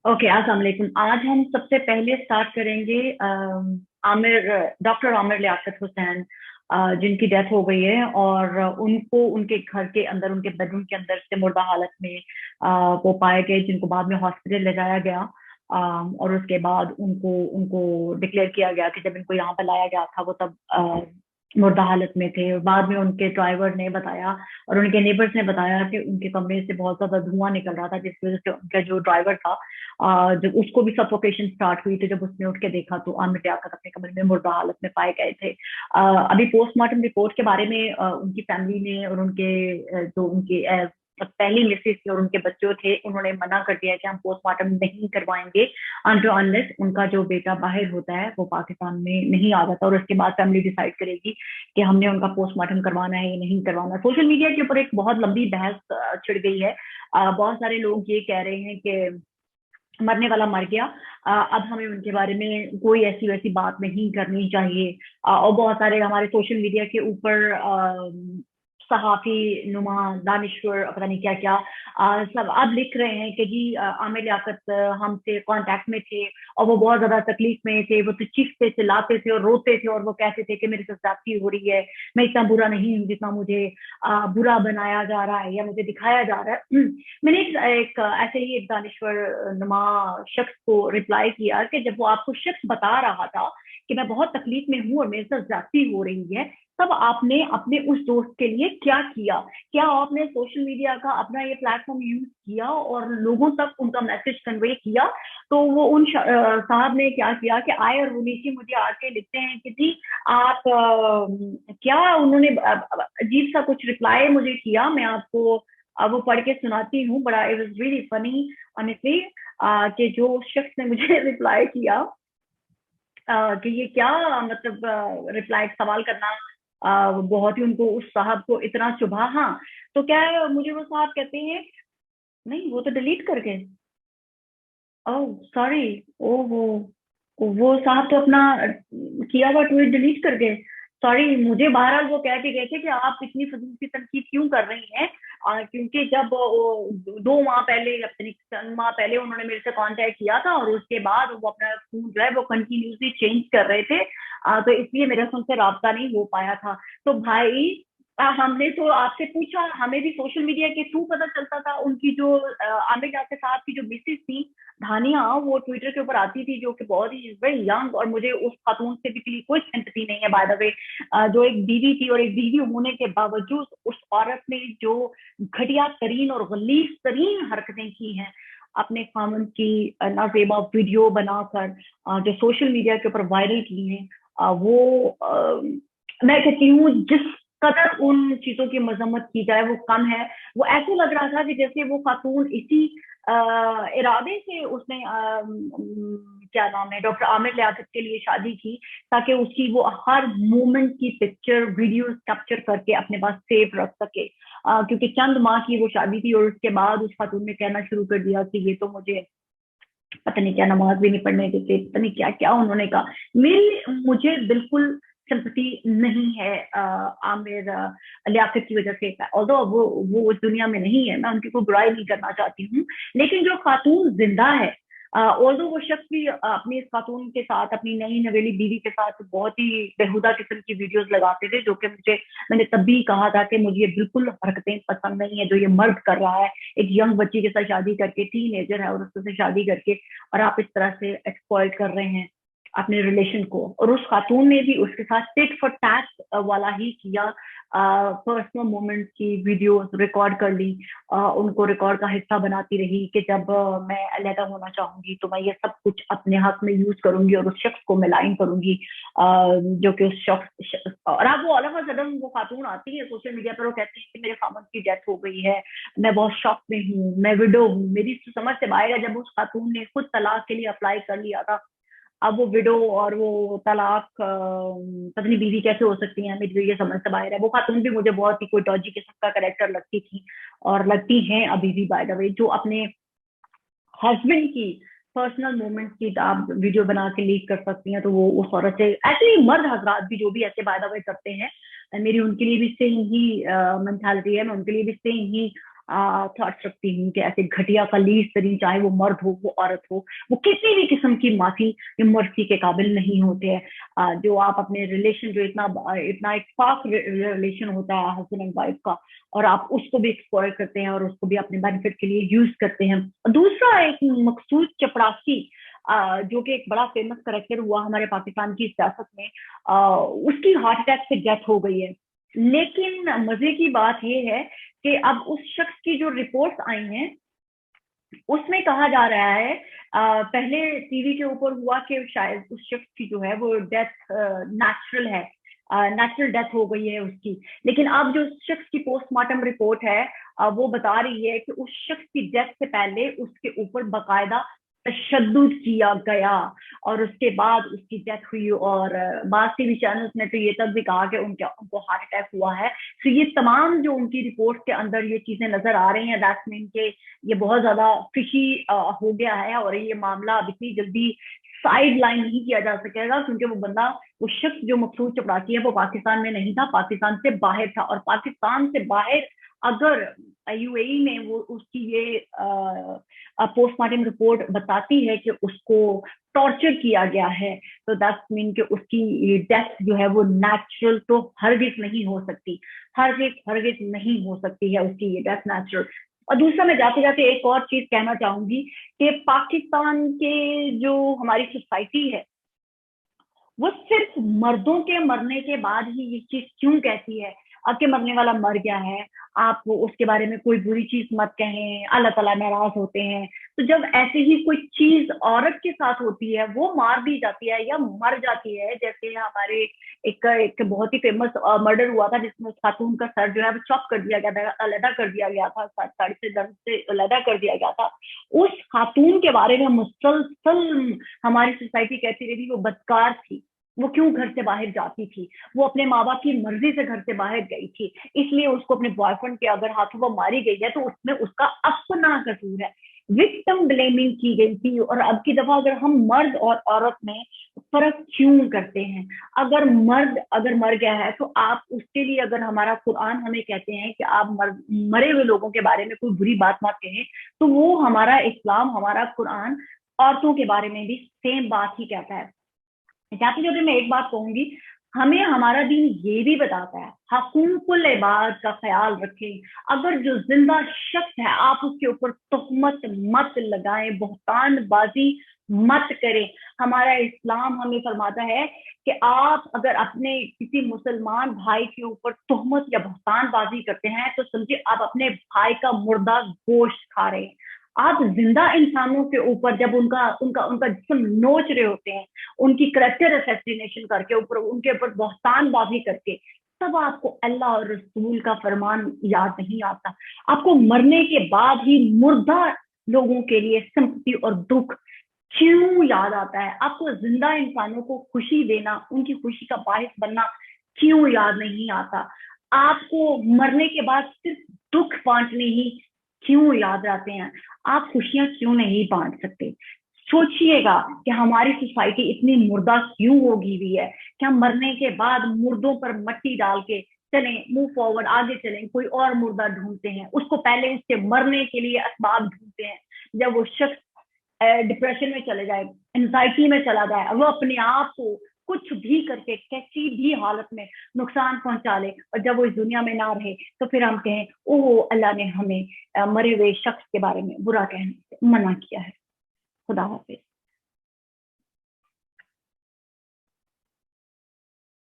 Okay, अस्सलाम वालेकुम। आज हम सबसे पहले स्टार्ट करेंगे आमिर, डॉक्टर आमिर लियाकत हुसैन, जिनकी डेथ हो गई है और उनको उनके घर के अंदर, उनके बेडरूम के अंदर से मुर्दा हालत में वो पाए गए, जिनको बाद में हॉस्पिटल ले जाया गया। और उसके बाद उनको उनको डिक्लेयर किया गया कि जब इनको यहाँ पे लाया गया था वो तब मुर्दा हालत में थे। और बाद में उनके ड्राइवर ने बताया और उनके नेबर्स ने बताया कि उनके कमरे से बहुत ज्यादा धुआं निकल रहा था, जिसकी वजह से उनका जो ड्राइवर था, जब उसको भी सफोकेशन स्टार्ट हुई थी। जब उसने उठ के देखा तो आमिर लियाकत अपने कमरे में मुर्दा हालत में पाए गए थे। अभी पोस्टमार्टम रिपोर्ट के बारे में उनकी फैमिली ने और उनके जो उनकी पहली मिसेज थी और उनके बच्चों थे, उन्होंने मना कर दिया कि हम पोस्टमार्टम नहीं करवाएंगे अनटिल अनलेस उनका जो बेटा बाहर होता है वो पाकिस्तान में नहीं आ जाता, और उसके बाद फैमिली डिसाइड करेगी कि हमने उनका पोस्टमार्टम करवाना है या नहीं करवाना। सोशल मीडिया के ऊपर एक बहुत लंबी बहस छिड़ गई है। बहुत सारे लोग ये कह रहे हैं कि मरने वाला मर गया, अब हमें उनके बारे में कोई ऐसी वैसी बात नहीं करनी चाहिए। और बहुत सारे हमारे सोशल मीडिया के ऊपर सहाफी नुमा, दानिश्वर, पता नहीं क्या क्या, सब अब लिख रहे हैं कि जी आमिर लियाकत हमसे कांटेक्ट में थे और वो बहुत ज्यादा तकलीफ में थे, वो तो चीखते चिल्लाते थे और रोते थे और वो कहते थे कि मेरे साथ ज्यादती हो रही है, मैं इतना बुरा नहीं हूँ जितना मुझे बुरा बनाया जा रहा है या मुझे दिखाया जा रहा है। मैंने एक ऐसे ही एक दानिश्वर नुमा शख्स को रिप्लाई किया कि जब वो आपको शख्स बता रहा था कि मैं बहुत तकलीफ में हूँ और मेरे साथ ज्यादती हो रही है, तब आपने अपने उस दोस्त के लिए क्या किया? क्या आपने सोशल मीडिया का अपना ये प्लेटफॉर्म यूज किया और लोगों तक उनका मैसेज कन्वे किया? तो वो उन साहब ने क्या किया कि आए और वो नीचे मुझे आके लिखते हैं कि जी आप क्या, उन्होंने अजीब सा कुछ रिप्लाई मुझे किया। मैं आपको अब वो पढ़ के सुनाती हूँ, बड़ा it was really funny honestly, कि जो शख्स ने मुझे रिप्लाई किया कि ये क्या मतलब रिप्लाई सवाल करना बहुत ही उनको, उस साहब को इतना चुभा। हाँ, तो क्या है, मुझे वो साहब कहते हैं, नहीं वो तो डिलीट कर गए। Oh sorry. ओ वो साहब तो अपना किया हुआ ट्वीट डिलीट कर गए। सॉरी, मुझे बहरहाल वो कह के गए थे कि आप इतनी फजूल की तनकीद क्यों कर रही हैं, क्योंकि जब 2 माह पहले या पता नहीं चंद माह पहले उन्होंने मेरे से कांटेक्ट किया था और उसके बाद वो अपना फोन जो है वो कंटिन्यूसली चेंज कर रहे थे, तो इसलिए मेरा उनसे राब्ता नहीं हो पाया था। तो भाई हमने तो आपसे पूछा, हमें भी सोशल मीडिया के थ्रू पता चलता था। उनकी जो आमिर जाफर साहब की जो मिसेज थी धानिया, वो ट्विटर के ऊपर आती थी, जो कि बहुत ही वेरी यंग, और मुझे उस खातून से भी कोई सिंपैथी नहीं है बाय द वे। जो एक बीवी थी और एक बीवी होने के बावजूद उस औरत ने जो घटिया तरीन और गलीज तरीन हरकतें की हैं अपने खामन की नाजेबा वीडियो बनाकर, जो सोशल मीडिया के ऊपर वायरल की हैं, मैं कहती हूँ जिस कदर उन चीजों की मजम्मत की जाए वो कम है। वो ऐसे लग रहा था कि जैसे वो खातून इसी इरादे से उसने क्या नाम है, डॉक्टर आमिर लियाकत के लिए शादी की, ताकि उसकी वो हर मोमेंट की पिक्चर वीडियो कैप्चर करके अपने पास सेव रख सके। क्योंकि चंद माह की वो शादी थी और उसके बाद उस खातून ने कहना शुरू कर दिया कि ये तो मुझे पता नहीं क्या नमाज भी नहीं पढ़ने देते, पता नहीं क्या क्या उन्होंने कहा। मुझे बिल्कुल सिंपैथी नहीं है आमिर लियाकत की वजह से। ऑल्दो वो उस दुनिया में नहीं है, मैं उनकी कोई बुराई नहीं करना चाहती हूँ, लेकिन जो खातून जिंदा है, ऑल्दो वो शख्स भी अपनी इस खातून के साथ, अपनी नई नवेली बीवी के साथ बहुत ही बेहुदा किस्म की वीडियोस लगाते थे, जो कि मैंने तब भी कहा था कि मुझे ये बिल्कुल हरकतें पसंद नहीं है जो ये मर्द कर रहा है, एक यंग बच्ची के साथ शादी करके, टीनेजर है और उससे शादी करके, और आप इस तरह से एक्सप्लॉइट कर रहे हैं अपने रिलेशन को। और उस खातून ने भी उसके साथ टिट फॉर टैट वाला ही किया, पर्सनल मोमेंट्स की वीडियोस रिकॉर्ड कर ली, उनको रिकॉर्ड का हिस्सा बनाती रही कि जब मैं अलहदा होना चाहूंगी तो मैं ये सब कुछ अपने हक में यूज करूंगी और उस शख्स को मिलाइन करूंगी, जो कि उस शख्स। और अब वो अलग सडन वो खातून आती है सोशल मीडिया पर, वो कहती है कि मेरे खामन की डेथ हो गई है, मैं बहुत शॉक में हूँ, मैं विडो हूँ। मेरी समझ से बाहर है, जब उस खातून ने खुद तलाक के लिए अप्लाई कर लिया था, अब वो विडो और वो तलाक पत्नी बीवी कैसे हो सकती है, मेरी ये समझ से बाहर है। वो खातून भी मुझे बहुत ही कोई डॉजी किस्म का कैरेक्टर लगती थी और लगती हैं अभी भी बाय द वे, जो अपने हस्बैंड की पर्सनल मोमेंट्स की आप वीडियो बना के लीक कर सकती हैं। तो वो उस औरत से, ऐसे ही मर्द हजरात भी जो भी ऐसे बाय द वे करते हैं, मेरी उनके लिए भी सेम ही मेंटालिटी है, मैं उनके लिए भी सेम ही थॉट्स रखती हूँ कि ऐसे घटिया खलीस तरीन, चाहे वो मर्द हो वो औरत हो, वो किसी भी किस्म की माफी या मर्सी के काबिल नहीं होते हैं। जो आप अपने रिलेशन, जो इतना इतना एक पाक रिलेशन होता है हस्बैंड एंड वाइफ का, और आप उसको भी एक्सप्लॉइट करते हैं और उसको भी अपने बेनिफिट के लिए यूज करते हैं। दूसरा, एक मकसूद चपरासी, जो कि एक बड़ा फेमस करेक्टर हुआ हमारे पाकिस्तान की सियासत में, उसकी हार्ट अटैक से डेथ हो गई है। लेकिन मजे की बात यह है कि अब उस शख्स की जो रिपोर्ट्स आई हैं उसमें कहा जा रहा है, पहले टीवी के ऊपर हुआ कि शायद उस शख्स की जो है वो डेथ नेचुरल है, नेचुरल डेथ हो गई है उसकी। लेकिन अब जो शख्स की पोस्टमार्टम रिपोर्ट है वो बता रही है कि उस शख्स की डेथ से पहले उसके ऊपर बकायदा तशद्दुद किया गया और उसके बाद उसकी डेथ हुई। और बाद टीवी चैनल्स ने तो ये तक भी कहा कि उनको हार्ट अटैक हुआ है। तो ये तमाम जो उनकी रिपोर्ट के अंदर ये चीजें नजर आ रही हैं, दैट्स मीन के ये बहुत ज्यादा फिशी हो गया है और ये मामला अब इतनी जल्दी साइड लाइन नहीं किया जा सकेगा, क्योंकि वो बंदा, वो शख्स जो मकसूद चपरासी है, वो पाकिस्तान में नहीं था, पाकिस्तान से बाहर था। और पाकिस्तान से बाहर अगर यूएई में वो उसकी ये पोस्टमार्टम रिपोर्ट बताती है कि उसको टॉर्चर किया गया है, तो दैट्स मीन कि उसकी डेथ जो है वो नेचुरल तो हरगिज नहीं हो सकती, हरगिज नहीं हो सकती है उसकी ये डेथ नेचुरल। और दूसरा, मैं जाते जाते एक और चीज कहना चाहूंगी कि पाकिस्तान के जो हमारी सोसाइटी है वो सिर्फ मर्दों के मरने के बाद ही ये चीज क्यों कहती है, अब के मरने वाला मर गया है, आप उसके बारे में कोई बुरी चीज मत कहें, अल्लाह ताला नाराज होते हैं। तो जब ऐसे ही कोई चीज औरत के साथ होती है, वो मार दी जाती है या मर जाती है, जैसे हमारे एक बहुत ही फेमस मर्डर हुआ था जिसमें उस खातून का सर जो है वो चॉप कर दिया गया था, अलहदा कर दिया गया था, साड़ी से दर्द से अलहदा कर दिया गया था। उस खातून के बारे में मुसलसल हमारी सोसाइटी कहती रही वो बदकार थी, वो क्यों घर से बाहर जाती थी, वो अपने माँ बाप की मर्जी से घर से बाहर गई थी, इसलिए उसको अपने बॉयफ्रेंड के अगर हाथों वो मारी गई है तो उसमें उसका अपना कसूर है। विक्टिम ब्लेमिंग की गई थी। और अब की दफा अगर हम मर्द और औरत में फर्क क्यों करते हैं, अगर मर्द अगर मर गया है तो आप उसके लिए, अगर हमारा कुरान हमें कहते हैं कि आप मरे हुए लोगों के बारे में कोई बुरी बात मत कहें, तो वो हमारा इस्लाम, हमारा कुरान औरतों के बारे में भी सेम बात ही कहता है। जाते जाते मैं एक बात कहूंगी, हमें हमारा दीन ये भी बताता है हकूकुल इबाद का ख्याल रखें। अगर जो जिंदा शख्स है आप उसके ऊपर तहमत मत लगाएं, बहतान बाजी मत करें। हमारा इस्लाम हमें फरमाता है कि आप अगर अपने किसी मुसलमान भाई के ऊपर तहमत या बहतान बाजी करते हैं तो समझिए आप अपने भाई का मुर्दा गोश्त खा रहे हैं। आप जिंदा इंसानों के ऊपर जब उनका उनका उनका जिस्म नोच रहे होते हैं, उनकी करेक्टर असैसिनेशन करके, ऊपर उनके ऊपर बहतान बाजी करके, तब आपको अल्लाह और रसूल का फरमान याद नहीं आता। आपको मरने के बाद ही मुर्दा लोगों के लिए सिंपैथी और दुख क्यों याद आता है? आपको जिंदा इंसानों को खुशी देना, उनकी खुशी का बाहिस बनना क्यों याद नहीं आता? आपको मरने के बाद सिर्फ दुख बांटने ही क्यों याद आते हैं? आप खुशियां क्यों नहीं बांट सकते? सोचिएगा कि हमारी सोसाइटी इतनी मुर्दा क्यों होगी हुई है कि हम मरने के बाद मुर्दों पर मट्टी डाल के चलें, मूव फॉरवर्ड, आगे चलें, कोई और मुर्दा ढूंढते हैं, उसको पहले उसके मरने के लिए असबाब ढूंढते हैं। जब वो शख्स डिप्रेशन में चले जाए, एंजाइटी में चला जाए, वो अपने आप को कुछ भी करके कैसी भी हालत में नुकसान पहुंचा ले, और जब वो इस दुनिया में ना रहे तो फिर हम कहें ओह अल्लाह ने हमें मरे हुए शख्स के बारे में बुरा कहने से मना किया है। खुदा हाफिज।